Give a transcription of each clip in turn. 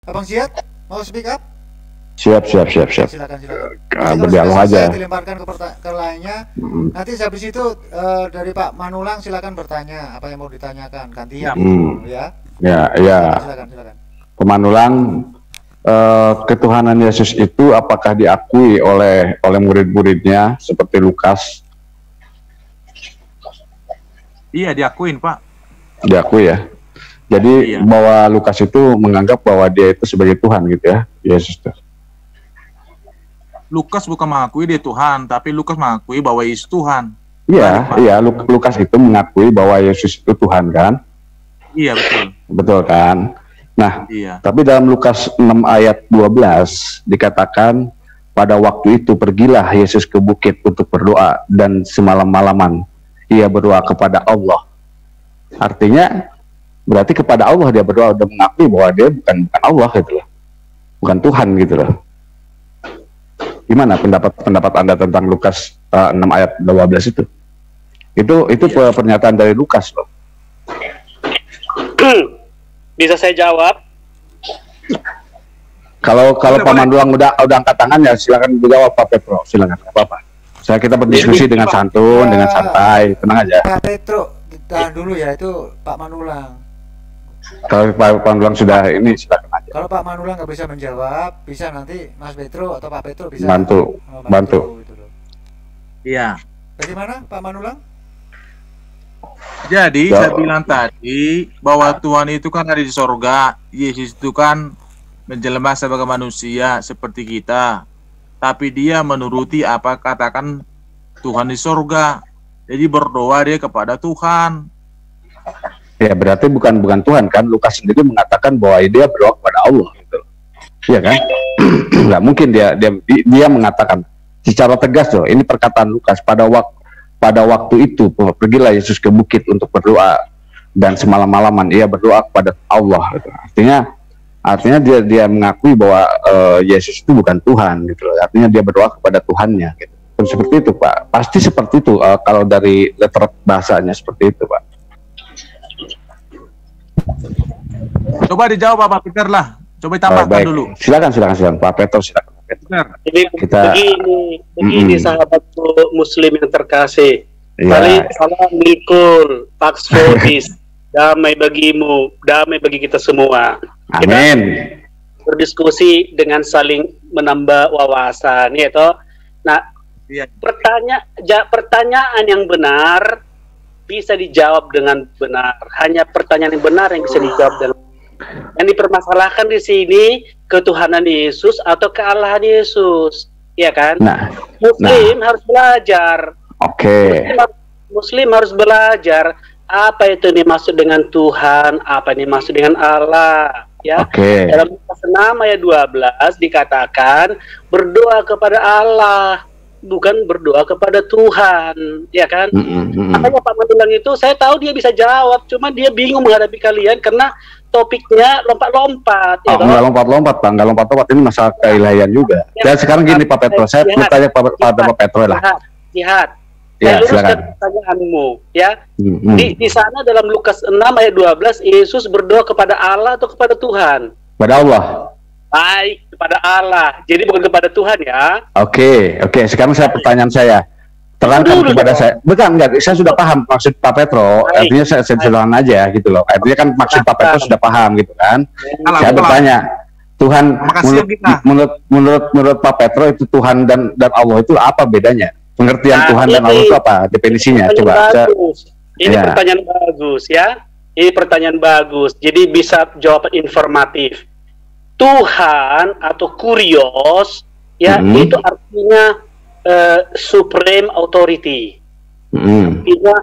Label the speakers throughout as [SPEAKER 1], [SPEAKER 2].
[SPEAKER 1] Abang Siat, mau speak up?
[SPEAKER 2] Siap.
[SPEAKER 1] Silakan.
[SPEAKER 2] Berdialog aja.
[SPEAKER 1] Saya dilemparkan ke lainnya. Nanti habis itu dari Pak Manulang silakan bertanya apa yang mau ditanyakan gantian ya.
[SPEAKER 2] Ya.
[SPEAKER 1] Silakan.
[SPEAKER 2] Pak Manulang, ketuhanan Yesus itu apakah diakui oleh murid-muridnya seperti Lukas?
[SPEAKER 3] Iya, diakuin, Pak.
[SPEAKER 2] Diakui ya. Jadi bahwa Lukas itu menganggap bahwa dia itu sebagai Tuhan gitu ya, Yesus itu.
[SPEAKER 3] Lukas bukan mengakui dia Tuhan, tapi Lukas mengakui bahwa Yesus Tuhan.
[SPEAKER 2] Iya, Lukas itu mengakui bahwa Yesus itu Tuhan kan?
[SPEAKER 3] Iya, betul.
[SPEAKER 2] Betul kan? Nah, tapi dalam Lukas 6 ayat 12 dikatakan pada waktu itu pergilah Yesus ke bukit untuk berdoa dan semalam-malaman ia berdoa kepada Allah. Artinya berarti kepada Allah dia berdoa, udah mengakui bahwa dia bukan Allah gitu loh. Bukan Tuhan gitu loh. Gimana pendapat Anda tentang Lukas 6 ayat 12 itu? Itu pernyataan dari Lukas loh.
[SPEAKER 4] Bisa saya jawab?
[SPEAKER 2] Kalau Pak Manulang udah angkat tangan ya silakan dijawab Pak Petro, silakan apa-apa. Kita berdiskusi dengan santun, dengan santai, tenang aja.
[SPEAKER 1] Pak Petro, ditahan dulu ya, itu Pak Manulang.
[SPEAKER 2] Kalau Pak Manulang sudah ini silakan aja.
[SPEAKER 1] Kalau Pak Manulang nggak bisa menjawab, bisa nanti Mas Petro atau Pak Petro bisa
[SPEAKER 2] bantu.
[SPEAKER 1] Gitu loh.
[SPEAKER 3] Iya.
[SPEAKER 1] Bagaimana Pak Manulang?
[SPEAKER 3] Jadi saya bilang tadi bahwa Tuhan itu kan ada di sorga, Yesus itu kan menjelma sebagai manusia seperti kita, tapi dia menuruti apa katakan Tuhan di sorga. Jadi berdoa dia kepada Tuhan.
[SPEAKER 2] Ya berarti bukan Tuhan kan? Lukas sendiri mengatakan bahwa dia berdoa kepada Allah gitu. Iya kan? Nggak mungkin dia mengatakan secara tegas loh. Ini perkataan Lukas pada waktu itu pergilah Yesus ke bukit untuk berdoa dan semalam-malaman ia berdoa kepada Allah gitu. Artinya dia mengakui bahwa Yesus itu bukan Tuhan gitu loh. Artinya dia berdoa kepada Tuhannya gitu. Seperti itu Pak. Pasti seperti itu kalau dari letter bahasanya seperti itu Pak.
[SPEAKER 4] Coba dijawab Pak Peter lah. Coba tambahkan dulu.
[SPEAKER 2] Silakan Pak Peter, silakan.
[SPEAKER 4] Jadi begini sahabatku Muslim yang terkasih. Assalamualaikum, Pax Fodis. Damai bagimu, damai bagi kita semua.
[SPEAKER 2] Amin.
[SPEAKER 4] Kita berdiskusi dengan saling menambah wawasan, ya toh. Nah, pertanyaan yang benar bisa dijawab dengan benar. Hanya pertanyaan yang benar yang bisa dijawab dengan. Yang dipermasalahkan di sini ketuhanan Yesus atau kealahan Yesus, ya kan? Muslim harus belajar. Muslim harus belajar apa itu dimaksud dengan Tuhan, apa ini maksud dengan Allah, ya. Dalam Lukas 6 ayat 12 dikatakan berdoa kepada Allah, bukan berdoa kepada Tuhan, ya kan? Makanya Pak Manulang itu saya tahu dia bisa jawab, cuma dia bingung menghadapi kalian karena topiknya lompat-lompat.
[SPEAKER 2] Nggak lompat-lompat Pak, nggak lompat-lompat, ini masalah keilahian juga. Dan sekarang gini Pak Petro, saya bertanya pada Pak Petro lah.
[SPEAKER 4] Lihat, saya luruskan pertanyaanmu, ya. Di sana dalam Lukas 6 ayat 12 Yesus berdoa kepada Allah atau kepada Tuhan?
[SPEAKER 2] Kepada Allah.
[SPEAKER 4] Baik, kepada Allah. Jadi bukan kepada Tuhan ya.
[SPEAKER 2] Oke. Sekarang pertanyaan saya. Terangkan kepada saya. Bukan, enggak. Saya sudah paham maksud Pak Petro. Artinya saya sederhana aja gitu loh. Artinya kan maksud Pak Petro sudah paham gitu kan. Saya bertanya, Tuhan menurut Pak Petro itu Tuhan dan Allah itu apa bedanya? Pengertian Tuhan dan Allah itu apa? Definisinya coba.
[SPEAKER 4] Ini pertanyaan bagus ya. Ini pertanyaan bagus. Jadi bisa jawaban informatif. Tuhan atau kurios ya itu artinya supreme authority, artinya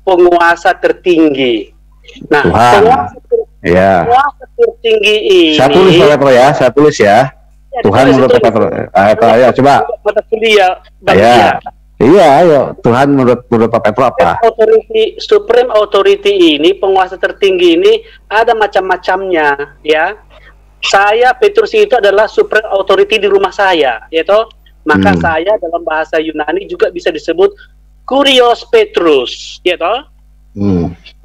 [SPEAKER 4] penguasa tertinggi. Nah, penguasa tertinggi ini.
[SPEAKER 2] Saya tulis Pak Petro ya, Tuhan menurut Pak Petro. Ayo coba. Ayo. Tuhan menurut Pak Petro apa?
[SPEAKER 4] Supreme authority ini, penguasa tertinggi ini ada macam-macamnya, ya. Saya Petrus itu adalah supreme authority di rumah saya, yaitu maka saya dalam bahasa Yunani juga bisa disebut Kurios Petrus, ya toh?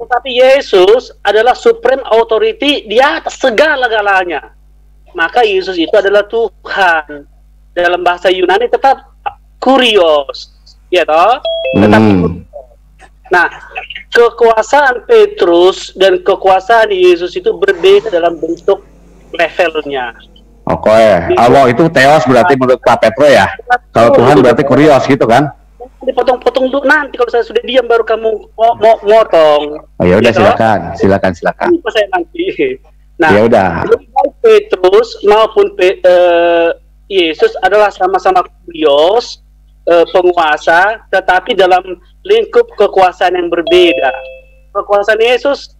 [SPEAKER 4] Tetapi Yesus adalah supreme authority di atas segala-galanya. maka Yesus itu adalah Tuhan. Dalam bahasa Yunani tetap kurios, ya toh? Tetap kurios. Nah, kekuasaan Petrus dan kekuasaan Yesus itu berbeda dalam bentuk levelnya.
[SPEAKER 2] Oke, Allah itu teos berarti menurut Pak Petro ya. Kalau Tuhan berarti kurios gitu kan?
[SPEAKER 4] Dipotong-potong dulu, nanti kalau saya sudah diam baru kamu mau motong.
[SPEAKER 2] Oh ya udah, silakan.
[SPEAKER 4] Saya nanti. Nah,
[SPEAKER 2] ya udah.
[SPEAKER 4] Petrus maupun Yesus adalah sama-sama kurios, penguasa, tetapi dalam lingkup kekuasaan yang berbeda. Kekuasaan Yesus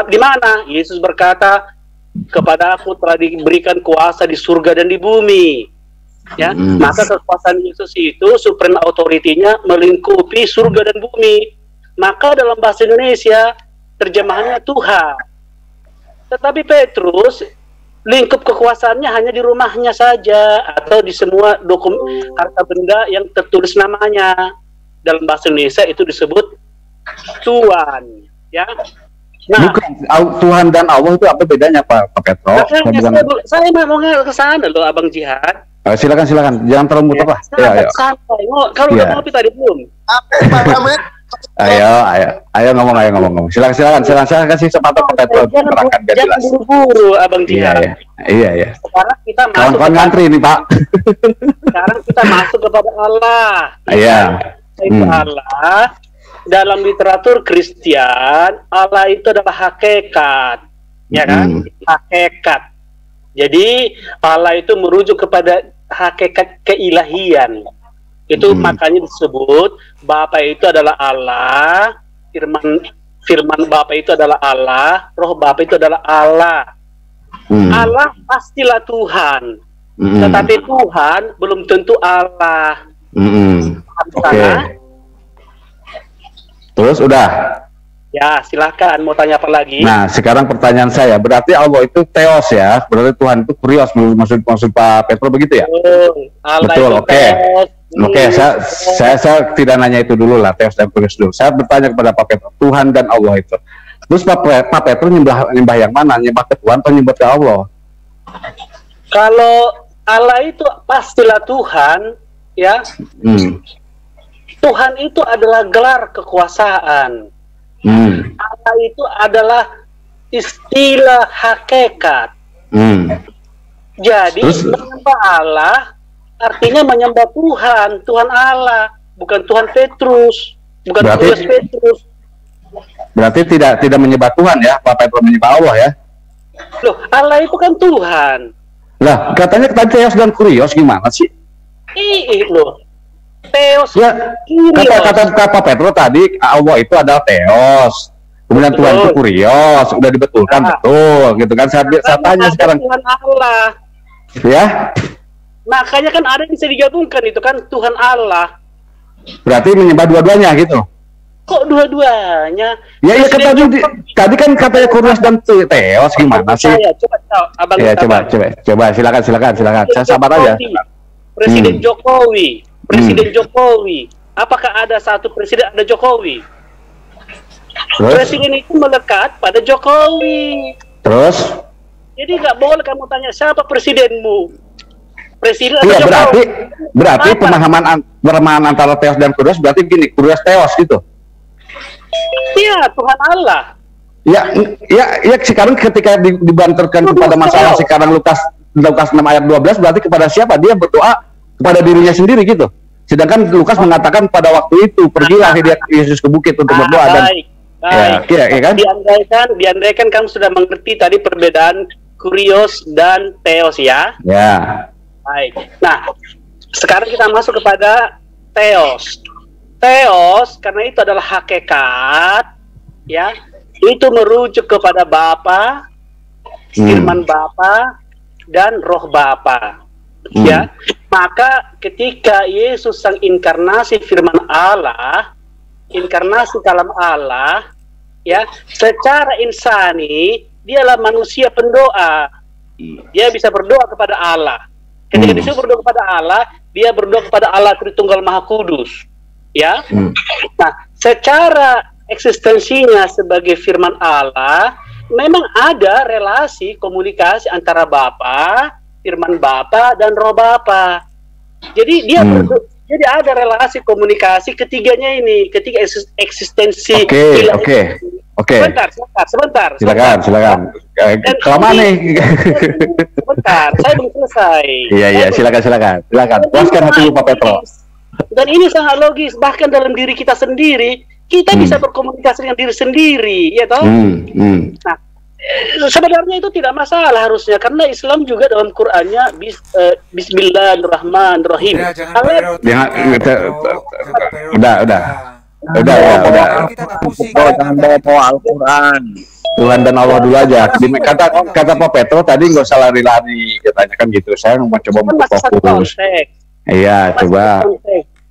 [SPEAKER 4] di mana? Yesus berkata, kepada aku telah diberikan kuasa di surga dan di bumi. Ya, maka kekuasaan Yesus itu supreme authority-nya melingkupi surga dan bumi. Maka dalam bahasa Indonesia terjemahannya Tuhan. Tetapi Petrus lingkup kekuasaannya hanya di rumahnya saja atau di semua harta benda yang tertulis namanya. Dalam bahasa Indonesia itu disebut Tuhan, ya. Nah,
[SPEAKER 2] bukan Tuhan dan Allah itu apa bedanya Pak Petro?
[SPEAKER 4] Saya mau ke sana loh, Abang Jihad.
[SPEAKER 2] Silakan, jangan terlalu mudah Pak.
[SPEAKER 4] Santai. Kalau udah ngopi tadi belum?
[SPEAKER 2] Ayo ngomong. Silakan kasih kesempatan Pak Petro menerangkan biar jelas.
[SPEAKER 4] Jangan buru-buru Abang Jihad.
[SPEAKER 2] Iya.
[SPEAKER 4] Sekarang kita masuk
[SPEAKER 2] kawan-kawan ngantri nih Pak.
[SPEAKER 4] Sekarang kita masuk kepada Allah.
[SPEAKER 2] Iya.
[SPEAKER 4] Allah dalam literatur Kristen, Allah itu adalah hakikat, ya kan? Hakikat. Jadi Allah itu merujuk kepada hakikat keilahian. Itu makanya disebut Bapa itu adalah Allah, firman Bapa itu adalah Allah, Roh Bapa itu adalah Allah. Allah pastilah Tuhan, tetapi Tuhan belum tentu Allah.
[SPEAKER 2] Oke. Terus udah.
[SPEAKER 4] Ya, silakan mau tanya apa lagi?
[SPEAKER 2] Nah, sekarang pertanyaan saya, berarti Allah itu teos ya, berarti Tuhan itu kurios, maksud Pak Petro begitu ya?
[SPEAKER 4] Betul.
[SPEAKER 2] Oke, saya tidak nanya itu dulu lah, teos dan kurios dulu. Saya bertanya kepada Pak Petro, Tuhan dan Allah itu. Terus Pak Petro nyembah yang mana? Nyembah ke Tuhan atau nyembah ke Allah?
[SPEAKER 4] Kalau Allah itu pastilah Tuhan, ya. Tuhan itu adalah gelar kekuasaan. Allah itu adalah istilah hakikat. Jadi menyembah Allah artinya menyembah Tuhan, Tuhan Allah, bukan Tuhan Petrus, bukan Tuhan Petrus.
[SPEAKER 2] Berarti tidak menyembah Tuhan ya, Pak Petro menyembah Allah ya?
[SPEAKER 4] Loh, Allah itu kan Tuhan. Lah,
[SPEAKER 2] katanya tadi teos dan kurios gimana sih?
[SPEAKER 4] Loh. Teos
[SPEAKER 2] ya, kata Pak Petro tadi Allah itu adalah teos, kemudian Tuhan itu kurios, udah dibetulkan betul gitu kan. Saya tanya sekarang
[SPEAKER 4] Tuhan Allah
[SPEAKER 2] ya,
[SPEAKER 4] makanya kan ada bisa digabungkan itu kan Tuhan Allah,
[SPEAKER 2] berarti menyembah dua-duanya gitu.
[SPEAKER 4] Kok dua-duanya?
[SPEAKER 2] Ya kata tadi kan katanya kurios dan teos gimana sih? Coba silakan saya sabar aja.
[SPEAKER 4] Presiden Jokowi, apakah ada satu presiden ada Jokowi? Terus? Presiden itu melekat pada Jokowi.
[SPEAKER 2] Terus?
[SPEAKER 4] Jadi nggak boleh kamu tanya siapa presidenmu. Presiden
[SPEAKER 2] iya, berarti pemahaman antara teos dan kurios berarti gini, kurios teos gitu.
[SPEAKER 4] Iya, Tuhan Allah.
[SPEAKER 2] Ya sekarang ketika dibanturkan kepada masalah sekarang Lukas 6 ayat 12 berarti kepada siapa? Dia berdoa kepada dirinya sendiri gitu. Sedangkan Lukas mengatakan pada waktu itu pergilah Yesus ke bukit untuk berdoa dan
[SPEAKER 4] baik.
[SPEAKER 2] Ya kan?
[SPEAKER 4] Diandaikan kamu sudah mengerti tadi perbedaan kurios dan teos ya.
[SPEAKER 2] Ya.
[SPEAKER 4] Baik. Nah, sekarang kita masuk kepada teos. Teos karena itu adalah hakikat, ya. Itu merujuk kepada Bapa, firman Bapa dan Roh Bapa. Ya, maka ketika Yesus sang inkarnasi firman Allah, inkarnasi kalam Allah, ya, secara insani dialah manusia pendoa. Dia bisa berdoa kepada Allah. Ketika dia berdoa kepada Allah, dia berdoa kepada Allah Tritunggal Maha Kudus. Ya. Nah, secara eksistensinya sebagai firman Allah, memang ada relasi komunikasi antara Bapa firman Bapa dan Roh Bapa. Jadi dia jadi ada relasi komunikasi ketiganya ini, ketiga eksistensi.
[SPEAKER 2] Oke.
[SPEAKER 4] Sebentar.
[SPEAKER 2] Silakan. Kelamaan nih.
[SPEAKER 4] Sebentar, saya belum selesai.
[SPEAKER 2] Iya, silakan. Puaskan hati Pak Petro.
[SPEAKER 4] Dan ini sangat logis, bahkan dalam diri kita sendiri, kita bisa berkomunikasi dengan diri sendiri, ya toh? Nah, sebenarnya itu tidak masalah harusnya, karena Islam juga dalam Qur'annya Bismillahirrahmanirrahim.
[SPEAKER 2] Udah.
[SPEAKER 5] Jangan bawa Al-Quran.
[SPEAKER 2] Tuhan dan Allah dulu aja. Kata Pak Petro tadi nggak usah lari-lari, katanya kan gitu. Saya mau coba fokus. Iya, coba.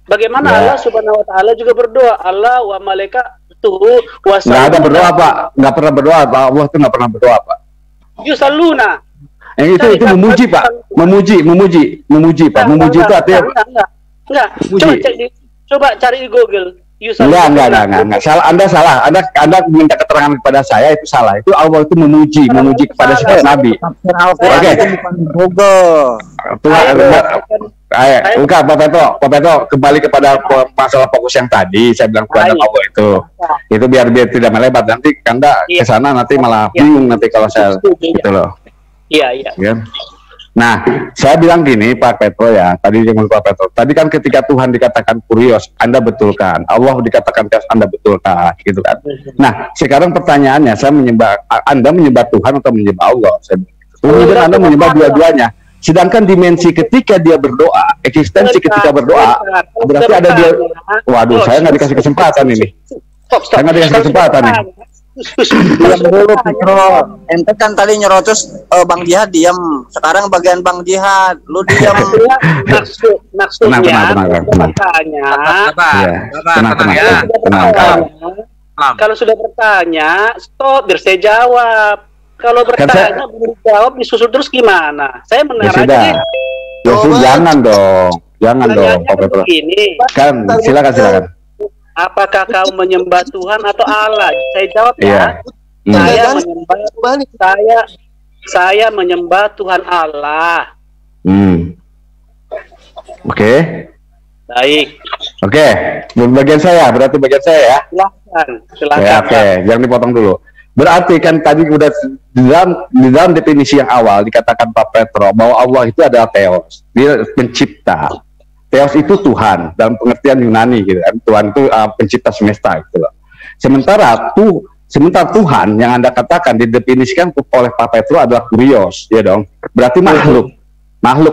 [SPEAKER 4] Bagaimana Allah Subhanahu Wa Taala juga berdoa, Allah wa malaikatuhu wa
[SPEAKER 2] nggak ada berdoa Pak, nggak pernah berdoa Pak. Allah itu nggak pernah berdoa Pak.
[SPEAKER 4] Yusalluna.
[SPEAKER 2] Itu memuji Pak, memuji Pak. Memuji itu artinya
[SPEAKER 4] enggak. Coba cari di Google.
[SPEAKER 2] Enggak. Anda salah. Anda minta keterangan kepada saya itu salah. Itu Allah itu memuji kepada siapa Nabi. Oke.
[SPEAKER 5] Google.
[SPEAKER 2] Bukan Pak Petro kembali kepada masalah fokus yang tadi saya bilang kepada Allah itu biar tidak melebar nanti Anda ke sana nanti malah bingung nanti kalau saya gitu loh.
[SPEAKER 4] Iya.
[SPEAKER 2] Nah, saya bilang gini Pak Petro ya, tadi yang Pak Petro. Tadi kan ketika Tuhan dikatakan kurios, Anda betulkan. Allah dikatakan kias, Anda betulkan, gitu kan. Nah, sekarang pertanyaannya, Anda menyembah Tuhan atau menyembah Allah? Kemudian Anda menyembah dua-duanya. Sedangkan dimensi ketika dia berdoa, eksistensi ketika berdoa, berarti ada dia. Waduh, saya nggak dikasih kesempatan ini. Saya nggak dikasih kesempatan nih.
[SPEAKER 5] Diam dulu Petro. Ente kan tadi nyerocos Bang Jihad diam. Sekarang bagian Bang Jihad, lu diam.
[SPEAKER 4] Maksudnya kalau sudah bertanya, stop biar saya jawab. Kalau bertanya belum jawab disusul terus gimana? Saya mendengar aja.
[SPEAKER 2] Jangan dong, Pak Petro. Kan silakan.
[SPEAKER 4] Apakah kau menyembah Tuhan atau Allah? Saya jawab ya. Saya menyembah Tuhan Allah.
[SPEAKER 2] Oke.
[SPEAKER 4] Baik.
[SPEAKER 2] Oke. Bagian saya ya.
[SPEAKER 4] Silakan.
[SPEAKER 2] Ya, oke. Jangan dipotong dulu. Berarti kan tadi udah di dalam definisi yang awal dikatakan Pak Petro bahwa Allah itu adalah Theos. Dia pencipta. Theos itu Tuhan dalam pengertian Yunani gitu kan. Tuhan itu pencipta semesta gitu loh. Sementara Tuhan yang Anda katakan didefinisikan oleh Pak Petro adalah kurios, ya dong. Berarti makhluk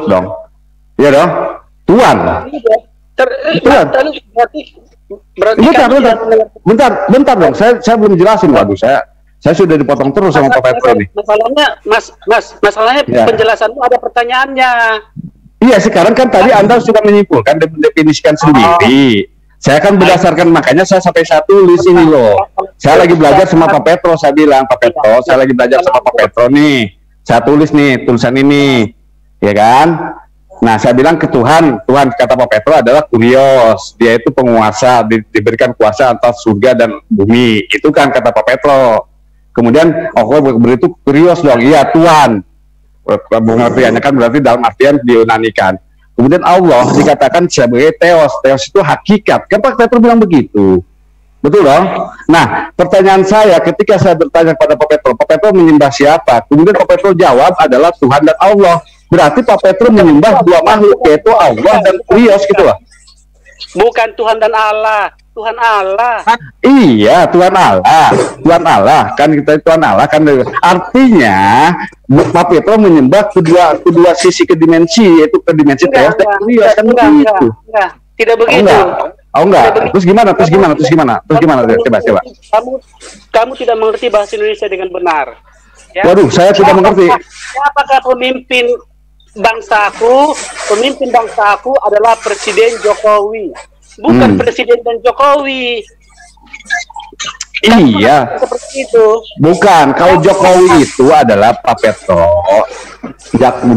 [SPEAKER 2] dong. Ya dong. Tuhan. Bentar dong. Saya belum jelasin. Waduh, saya sudah dipotong terus sama Pak Petro nih.
[SPEAKER 4] Masalahnya penjelasanmu ada pertanyaannya.
[SPEAKER 2] Iya, sekarang kan tadi Anda sudah menyimpulkan dan mendefinisikan sendiri. Saya kan berdasarkan, makanya saya sampai saya tulis ini loh. Saya lagi belajar sama Pak Petro, saya bilang, Pak Petro, saya lagi belajar sama Pak Petro nih. Saya tulis nih, tulisan ini. Ya kan? Nah, saya bilang ke Tuhan kata Pak Petro adalah kurios. Dia itu penguasa, diberikan kuasa atas surga dan bumi. Itu kan kata Pak Petro. Kemudian, itu kurios dong. Iya, Tuhan. Pengertiannya kan berarti dalam artian diunanikan. Kemudian Allah dikatakan sebagai Theos. Theos itu hakikat. Kan Pak Petro bilang begitu. Betul dong? Nah, pertanyaan saya ketika saya bertanya kepada Pak Petro menyembah siapa? Kemudian Pak Petro jawab adalah Tuhan dan Allah. Berarti Pak Petro menyembah dua makhluk, yaitu Allah dan Theos gitu loh.
[SPEAKER 4] Bukan Tuhan dan Allah. Tuhan Allah.
[SPEAKER 2] Iya, Tuhan Allah kan kita Tuhan Allah kan. Artinya Pak Petro menyembah kedua sisi dimensi, yaitu ke dimensi Theos dan Theos kan begitu.
[SPEAKER 4] Tidak begitu.
[SPEAKER 2] Enggak. Terus gimana? Coba.
[SPEAKER 4] Kamu tidak mengerti bahasa Indonesia dengan benar. Ya?
[SPEAKER 2] Waduh, saya tidak mengerti.
[SPEAKER 4] Apakah pemimpin bangsaku adalah Presiden Jokowi? Bukan Presiden dan Jokowi.
[SPEAKER 2] Iya.
[SPEAKER 4] Seperti itu.
[SPEAKER 2] Bukan. Kalau Jokowi itu adalah Pak Petro.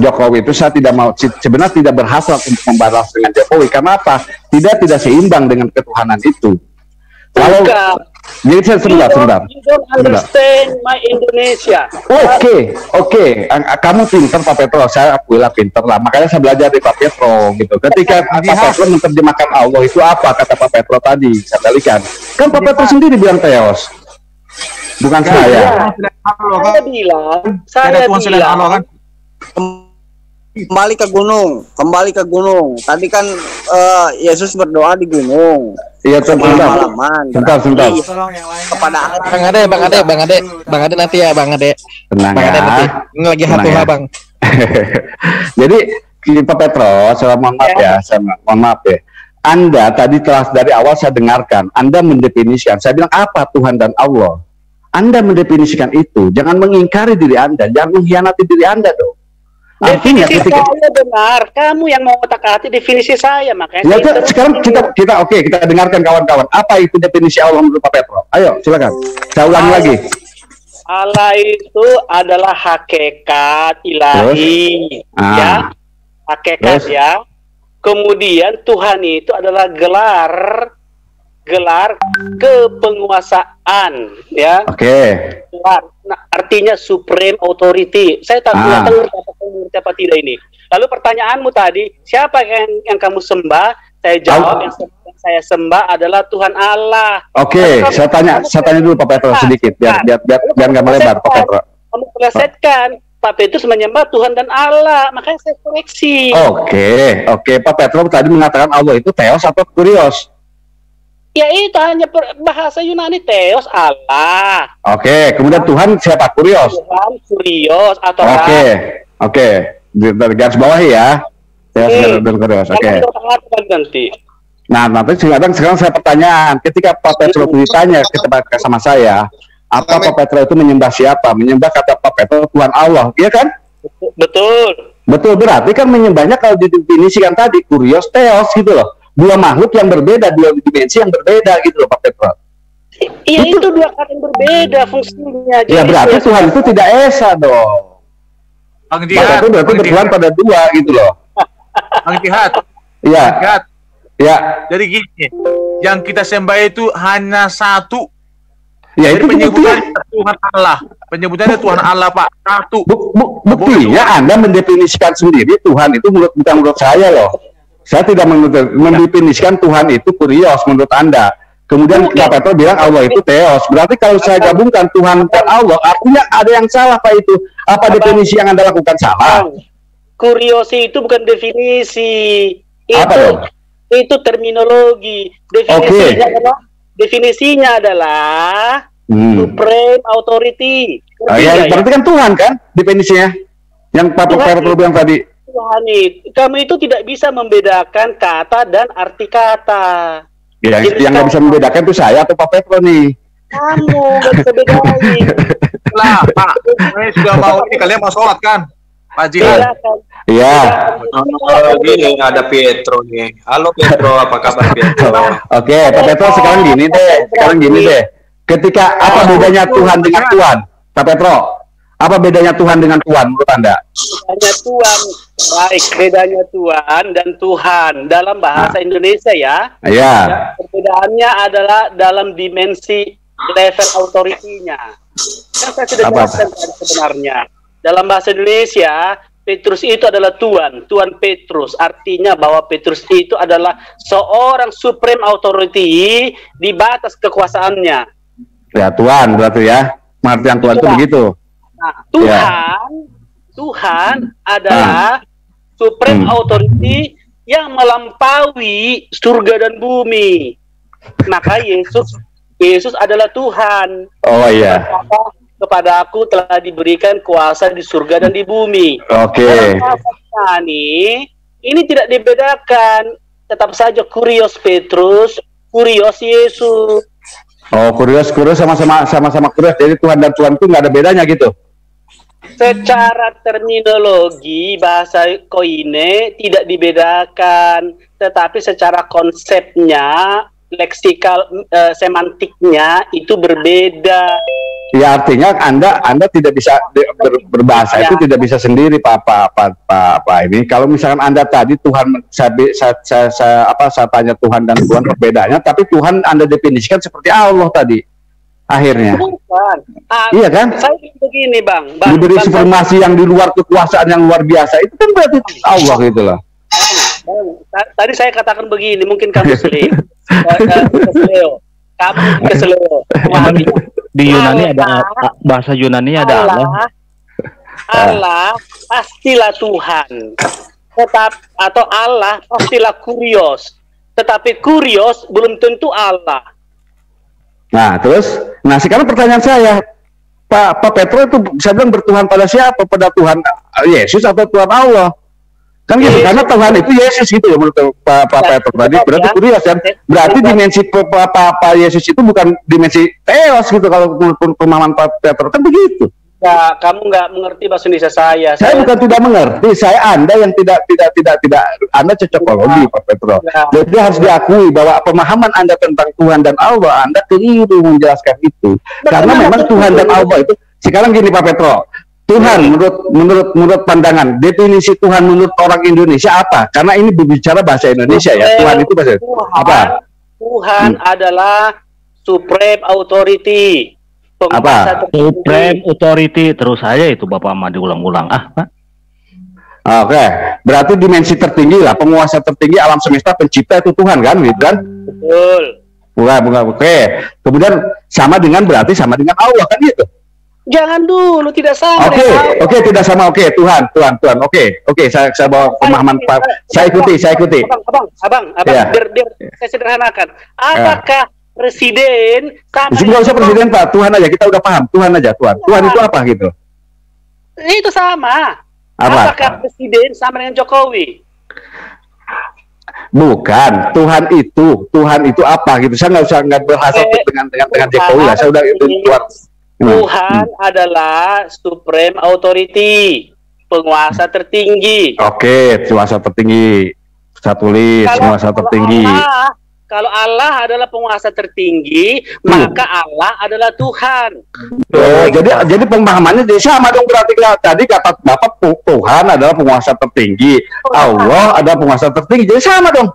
[SPEAKER 2] Jokowi itu saya tidak mau, sebenarnya tidak berhasrat untuk membalas dengan Jokowi. Karena apa? Tidak seimbang dengan ketuhanan itu. Kalau jadi sebentar.
[SPEAKER 4] You don't understand my Indonesia.
[SPEAKER 2] Oke. Kamu pinter Pak Petro, saya akuilah pinter lah. Makanya saya belajar dari Pak Petro gitu. Ketika Pak Petro menerjemahkan Allah itu apa kata Pak Petro tadi? Saya balikan. Kan Pak Petro sendiri bilang teos. Bukan saya.
[SPEAKER 4] Saya bilang
[SPEAKER 5] kembali ke gunung. Tadi kan Yesus berdoa di gunung.
[SPEAKER 2] Iya, sebentar.
[SPEAKER 1] Tolong yang lainnya.
[SPEAKER 5] Kepada
[SPEAKER 6] Bang Ade nanti ya, Bang Ade.
[SPEAKER 2] Tenang
[SPEAKER 6] Bang Ade nanti.
[SPEAKER 2] ya.
[SPEAKER 6] Ini lagi hatulah, Bang.
[SPEAKER 2] Jadi Pak Petro, saya mohon maaf ya. Anda tadi telah dari awal saya dengarkan, Anda mendefinisikan. Saya bilang apa Tuhan dan Allah? Anda mendefinisikan itu, jangan mengingkari diri Anda, jangan mengkhianati diri Anda dong. Artinya
[SPEAKER 4] definisi saya benar, kamu yang mau otak-atik definisi saya, makanya
[SPEAKER 2] sekarang kita dengarkan kawan-kawan. Apa itu definisi Allah menurut Pak Petro? Ayo, silakan. Saya ulangi lagi.
[SPEAKER 4] Allah itu adalah hakikat ilahi, ya, hakikat ya. Kemudian Tuhan itu adalah gelar kepenguasaan, ya. Nah, artinya supreme authority. Saya tak ngerti apa tidak ini. Lalu pertanyaanmu tadi, siapa yang kamu sembah? Saya jawab yang saya sembah adalah Tuhan Allah.
[SPEAKER 2] Saya tanya dulu Pak Petro sedikit biar nggak melebar Pak Petro.
[SPEAKER 4] Kamu plesetkan. Pak Petrus menyembah Tuhan dan Allah, makanya saya koreksi.
[SPEAKER 2] Pak Petro tadi mengatakan Allah itu theos atau kurios?
[SPEAKER 4] Ya itu hanya bahasa Yunani, theos Allah.
[SPEAKER 2] Kemudian Tuhan siapa? Kurios.
[SPEAKER 4] Tuhan kurios atau
[SPEAKER 2] dari garis bawah ya. Theos dan kurios.
[SPEAKER 4] Nanti.
[SPEAKER 2] Nah, sekarang saya pertanyaan, ketika Pak Petro ditanya sama saya, apa Pak Petro itu menyembah siapa? Menyembah kata Pak Petro Tuhan Allah, iya kan? Betul, berarti kan menyembahnya kalau didefinisikan tadi kurios, theos gitu loh. Dua makhluk yang berbeda, dua dimensi yang berbeda gitu loh Pak Petro.
[SPEAKER 4] Iya itu dua kata yang berbeda fungsinya.
[SPEAKER 2] Ya berarti Tuhan itu tidak esa dong. Pak Petro berarti bertuhan pada dua gitu loh.
[SPEAKER 3] Bang Jihad.
[SPEAKER 2] Iya. Ya.
[SPEAKER 3] Jadi gini, yang kita sembah itu hanya satu.
[SPEAKER 2] Ya itu
[SPEAKER 3] penyebutannya Tuhan Allah. Penyebutannya Tuhan Allah, Pak. Satu.
[SPEAKER 2] Buktinya Anda mendefinisikan sendiri Tuhan itu bukan menurut saya loh. Saya tidak mendefinisikan Tuhan itu kurios menurut Anda. Kemudian Pak Petro bilang Allah itu theos. Berarti kalau saya gabungkan Tuhan dan Allah, artinya ada yang salah Pak itu. Apa definisi yang Anda lakukan salah?
[SPEAKER 4] Kuriosi itu bukan definisi. Itu terminologi. Definisinya adalah supreme authority.
[SPEAKER 2] Berarti kan Tuhan kan definisinya. Yang Pak Petro bilang tadi.
[SPEAKER 4] Tuhan itu, kamu itu tidak bisa membedakan kata dan arti kata.
[SPEAKER 2] Yang nggak bisa membedakan itu saya atau Pak Petro nih.
[SPEAKER 4] Kamu nggak bisa bedain.
[SPEAKER 3] Lah, Pak, saya sudah mau ini, kalian mau sholat kan? Pak Jihad.
[SPEAKER 2] Iya.
[SPEAKER 7] Gini ada Pietro nih. Halo Pietro, apa kabar Pietro?
[SPEAKER 2] Pak Petro sekarang gini deh. Ketika apa bedanya Tuhan dengan Tuhan? Pak Petro, apa bedanya Tuhan dengan Tuhan menurut Anda?
[SPEAKER 4] Bedanya Tuhan dan Tuhan dalam bahasa Indonesia ya.
[SPEAKER 2] Iya.
[SPEAKER 4] Perbedaannya adalah dalam dimensi level authority-nya. Kan saya sudah jelaskan sebenarnya. Dalam bahasa Indonesia, Petrus itu adalah Tuhan Petrus. Artinya bahwa Petrus itu adalah seorang supreme authority di batas kekuasaannya.
[SPEAKER 2] Ya Tuhan berarti ya. Pengertian Tuhan itu begitu.
[SPEAKER 4] Nah, Tuhan adalah supreme authority yang melampaui surga dan bumi. Maka Yesus adalah Tuhan.
[SPEAKER 2] Oh iya.
[SPEAKER 4] Kepada aku telah diberikan kuasa di surga dan di bumi. Ini tidak dibedakan. Tetap saja kurios Petrus, kurios Yesus.
[SPEAKER 2] Kurios sama-sama kurios. Jadi Tuhan dan Tuhan itu nggak ada bedanya gitu.
[SPEAKER 4] Secara terminologi bahasa koine tidak dibedakan, tetapi secara konsepnya, leksikal, semantiknya itu berbeda.
[SPEAKER 2] Ya artinya Anda tidak bisa berbahasa itu tidak bisa sendiri Pak ini. Kalau misalkan Anda tadi Tuhan saya tanya Tuhan dan Tuhan perbedaannya, tapi Tuhan Anda definisikan seperti Allah tadi. Akhirnya.
[SPEAKER 4] Bukan.
[SPEAKER 2] Iya kan?
[SPEAKER 4] Saya begini, Bang.
[SPEAKER 2] Diberi informasi yang di luar kekuasaan yang luar biasa itu kan berarti Allah gitu loh.
[SPEAKER 4] Tadi saya katakan begini, mungkin kamu keseleo. Kamu keseleo.
[SPEAKER 8] Di Yunani ada bahasa Yunani ada
[SPEAKER 4] Allah pastilah Tuhan. Atau Allah pastilah kurios. Tetapi kurios belum tentu Allah.
[SPEAKER 2] Nah, terus sekarang pertanyaan saya, Pak Petro itu saya bilang bertuhan pada siapa? Pada Tuhan Yesus atau Tuhan Allah? Kan gitu, karena Tuhan itu Yesus gitu ya menurut Pak Petro tadi. Berarti kurios kan? Berarti dimensi Pak Yesus itu bukan dimensi teos gitu kalau menurut pemahaman Pak Petro kan begitu.
[SPEAKER 4] Ya, kamu nggak mengerti bahasa Indonesia saya.
[SPEAKER 2] Saya bukan tidak mengerti, Anda yang tidak Anda cocokologi Pak Petro. Jadi harus diakui bahwa pemahaman Anda tentang Tuhan dan Allah Anda keliru menjelaskan itu. Karena memang Tuhan dan Allah itu sekarang gini Pak Petro. Tuhan menurut pandangan definisi Tuhan menurut orang Indonesia apa? Karena ini berbicara bahasa Indonesia ya. Tuhan itu bahasa apa?
[SPEAKER 4] Tuhan adalah supreme authority.
[SPEAKER 8] Apa? Supreme authority terus saja itu Bapak Ahmad diulang-ulang. Pak.
[SPEAKER 2] Oke, berarti dimensi tertinggi lah, penguasa tertinggi alam semesta, pencipta itu Tuhan kan, gitu kan?
[SPEAKER 4] Betul.
[SPEAKER 2] Bukan. Oke. Kemudian sama dengan Allah kan gitu.
[SPEAKER 4] Jangan dulu, tidak sama.
[SPEAKER 2] Oke, tidak sama. Oke, Tuhan. Oke, saya bawa pemahaman Pak. Saya ikuti.
[SPEAKER 4] Abang,
[SPEAKER 2] ya.
[SPEAKER 4] biar saya sederhanakan. Apakah presiden sama?
[SPEAKER 2] Nggak usah presiden Pak, Tuhan aja, kita udah paham. Tuhan aja, Tuhan. Tuhan itu apa gitu?
[SPEAKER 4] Itu sama.
[SPEAKER 2] Apa?
[SPEAKER 4] Apakah presiden sama dengan Jokowi?
[SPEAKER 2] Bukan, Tuhan itu apa gitu? Saya nggak berhasil dengan Jokowi lah. Saya udah itu
[SPEAKER 4] Tuhan adalah supreme authority, penguasa tertinggi.
[SPEAKER 2] Oke, penguasa tertinggi. Saya tulis penguasa tertinggi.
[SPEAKER 4] Kalau Allah adalah penguasa tertinggi, maka Allah adalah Tuhan.
[SPEAKER 2] Oh, jadi pemahamannya jadi sama dong berarti tadi kata Bapak Tuhan adalah penguasa tertinggi, Allah adalah penguasa tertinggi, jadi sama dong.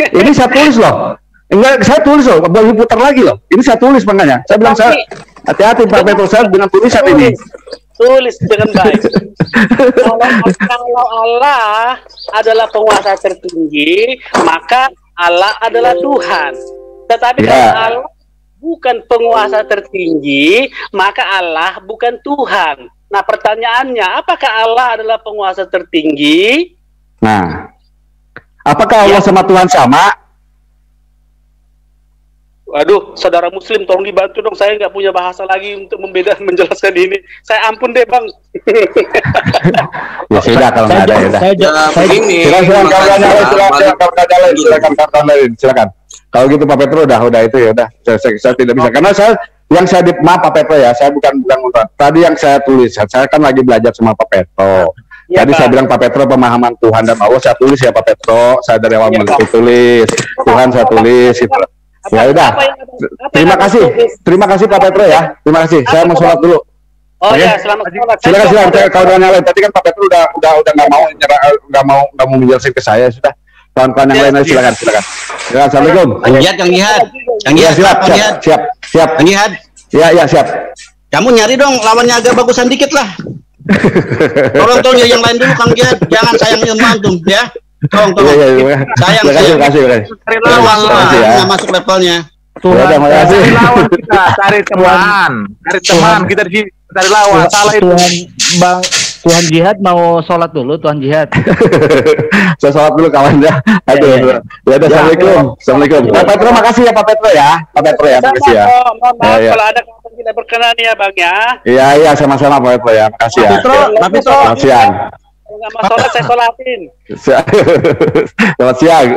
[SPEAKER 2] Ini saya tulis loh. Enggak, saya tulis loh, boleh putar lagi loh. Ini saya tulis makanya. Saya bilang hati-hati Pak Petro saya dengan tulisan ini.
[SPEAKER 4] Tulis dengan baik. Kalau Allah adalah penguasa tertinggi, maka Allah adalah Tuhan. Tetapi kalau Allah bukan penguasa tertinggi, maka Allah bukan Tuhan. Nah, pertanyaannya, apakah Allah adalah penguasa tertinggi?
[SPEAKER 2] Nah, apakah Allah sama Tuhan sama?
[SPEAKER 4] Waduh, saudara Muslim, tolong dibantu dong. Saya nggak punya bahasa lagi untuk menjelaskan ini. Saya ampun deh, Bang.
[SPEAKER 2] Ya sudah, kalau nggak ada ya silakan. Kalau gitu Pak Petro udah itu ya udah. Saya tidak bisa karena maaf Pak Petro ya, saya bukan tadi yang saya tulis. Saya kan lagi belajar sama Pak Petro. Ya, tadi saya bilang Pak Petro pemahaman Tuhan dan Allah saya tulis ya Pak Petro. Saya dari awal tulis Tuhan saya tulis gitu. Ya udah. Terima kasih Pak Petro ya. Terima kasih. Saya mau sholat dulu.
[SPEAKER 4] Oh ya, selamat sholat.
[SPEAKER 2] Silakan. Kalau udah nyalain tadi kan Pak Petro udah nggak mau menjelaskan ke saya sudah. Kawan-kawan yang lain silakan. Ya, assalamualaikum.
[SPEAKER 9] Kang Jihad.
[SPEAKER 2] Siap.
[SPEAKER 9] Kang Jihad.
[SPEAKER 2] Ya, siap.
[SPEAKER 9] Kamu nyari dong lawannya agak bagusan dikit lah. Tolong yang lain dulu Kang Jihad. Jangan sayang ilmu antum ya. Tolong. Sayang.
[SPEAKER 2] Terima kasih.
[SPEAKER 9] Masuk levelnya.
[SPEAKER 3] Cari lawan kita, cari teman kita di sini, cari lawan. Salah itu.
[SPEAKER 8] Tuhan Jihad mau sholat dulu, Tuhan Jihad.
[SPEAKER 2] Saya sholat dulu kawannya. Aduh. Ya udah, assalamualaikum. Pak Petro, makasih ya Pak Petro ya. Pak Petro ya, makasih ya.
[SPEAKER 4] Maaf kalau ada kawan tidak berkenan ya Bang ya.
[SPEAKER 2] Iya, sama-sama Pak Petro ya. Makasih ya.
[SPEAKER 4] Pak Petro.
[SPEAKER 2] Selamat siang.
[SPEAKER 4] Kalau nggak mau sholat, saya sholatin.
[SPEAKER 2] Selamat siang.